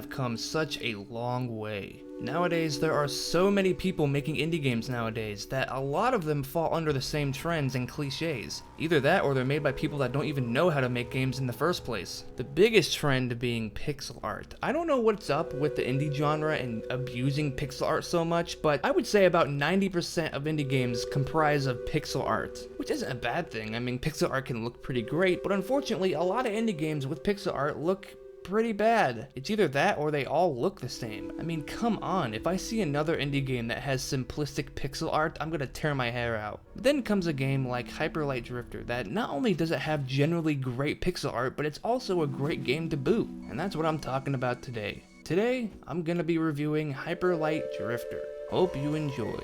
have come such a long way. Nowadays, there are so many people making indie games nowadays that a lot of them fall under the same trends and cliches. Either that or they're made by people that don't even know how to make games in the first place. The biggest trend being pixel art. I don't know what's up with the indie genre and abusing pixel art so much, but I would say about 90% of indie games comprise of pixel art, which isn't a bad thing. I mean, pixel art can look pretty great, but unfortunately, a lot of indie games with pixel art look pretty bad. It's either that or they all look the same. I mean, come on, if I see another indie game that has simplistic pixel art, I'm gonna tear my hair out. But then comes a game like Hyper Light Drifter that not only does it have generally great pixel art, but it's also a great game to boot. And that's what I'm talking about today. Today, I'm gonna be reviewing Hyper Light Drifter. Hope you enjoy.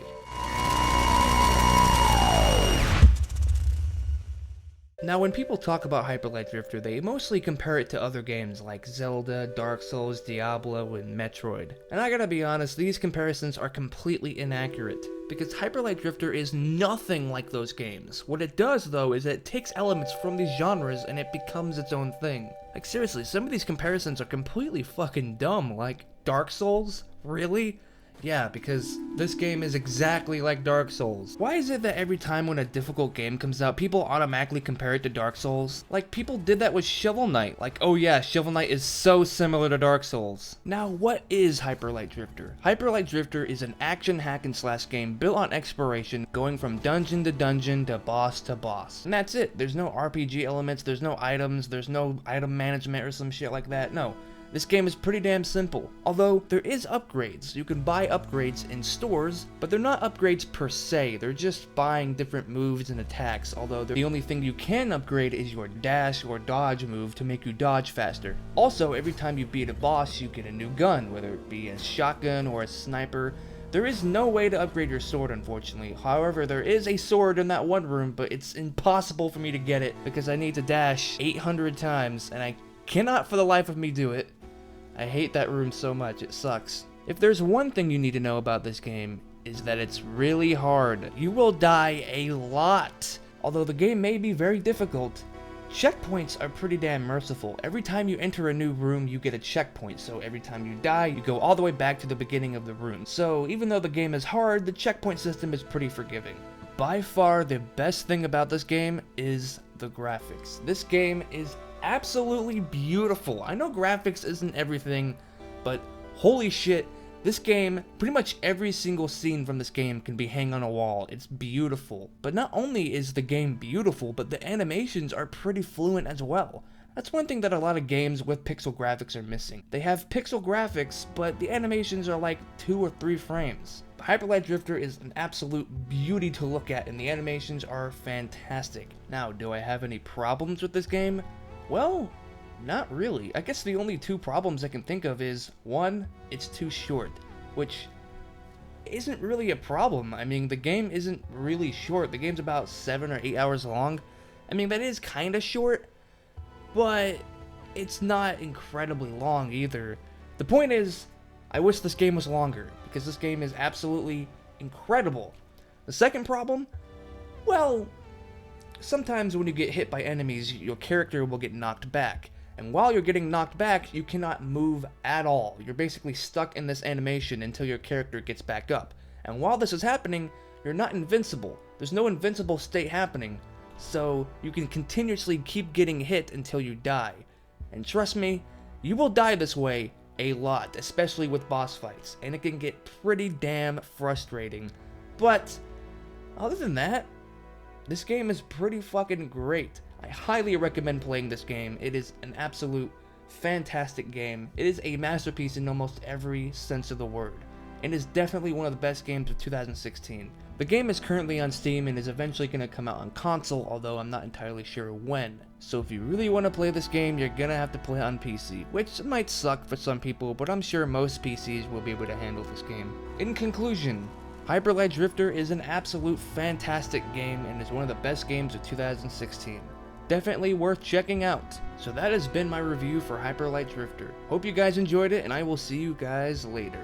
Now, when people talk about Hyper Light Drifter, they mostly compare it to other games like Zelda, Dark Souls, Diablo, and Metroid. And I gotta be honest, these comparisons are completely inaccurate, because Hyper Light Drifter is nothing like those games. What it does, though, is it takes elements from these genres and it becomes its own thing. Like, seriously, some of these comparisons are completely fucking dumb, like Dark Souls? Really? Yeah, because this game is exactly like Dark Souls. Why is it that every time when a difficult game comes out, people automatically compare it to Dark Souls? Like, people did that with Shovel Knight. Like, oh yeah, Shovel Knight is so similar to Dark Souls. Now, what is Hyper Light Drifter? Hyper Light Drifter is an action hack and slash game built on exploration, going from dungeon to boss to boss. And that's it. There's no RPG elements, there's no items, there's no item management or some shit like that. No. This game is pretty damn simple, although there is upgrades. You can buy upgrades in stores, but they're not upgrades per se, they're just buying different moves and attacks, although the only thing you can upgrade is your dash or dodge move to make you dodge faster. Also, every time you beat a boss, you get a new gun, whether it be a shotgun or a sniper. There is no way to upgrade your sword, unfortunately. However, there is a sword in that one room, but it's impossible for me to get it because I need to dash 800 times, and I cannot for the life of me do it. I hate that room so much, it sucks. If there's one thing you need to know about this game, is that it's really hard. You will die a lot. Although the game may be very difficult, checkpoints are pretty damn merciful. Every time you enter a new room, you get a checkpoint, so every time you die, you go all the way back to the beginning of the room. So even though the game is hard, the checkpoint system is pretty forgiving. By far, the best thing about this game is the graphics. This game is absolutely beautiful. I know graphics isn't everything, but holy shit, this game, pretty much every single scene from this game can be hung on a wall. It's beautiful. But not only is the game beautiful, but the animations are pretty fluent as well. That's one thing that a lot of games with pixel graphics are missing. They have pixel graphics, but the animations are like 2 or 3 frames. Hyper Light Drifter is an absolute beauty to look at, and the animations are fantastic. Now, do I have any problems with this game? Well, not really. I guess the only 2 problems I can think of is, 1, it's too short, which isn't really a problem. I mean, the game isn't really short. The game's about 7 or 8 hours long. I mean, that is kind of short, but it's not incredibly long either. The point is, I wish this game was longer, because this game is absolutely incredible. The second problem? Well, sometimes when you get hit by enemies, your character will get knocked back. And while you're getting knocked back, you cannot move at all. You're basically stuck in this animation until your character gets back up. And while this is happening, you're not invincible. There's no invincible state happening. So you can continuously keep getting hit until you die. And trust me, you will die this way a lot, especially with boss fights. And it can get pretty damn frustrating. But other than that, this game is pretty fucking great. I highly recommend playing this game. It is an absolute fantastic game. It is a masterpiece in almost every sense of the word. It is definitely one of the best games of 2016. The game is currently on Steam and is eventually going to come out on console, although I'm not entirely sure when. So if you really want to play this game, you're going to have to play it on PC, which might suck for some people, but I'm sure most PCs will be able to handle this game. In conclusion, Hyper Light Drifter is an absolute fantastic game and is one of the best games of 2016. Definitely worth checking out. So that has been my review for Hyper Light Drifter. Hope you guys enjoyed it, and I will see you guys later.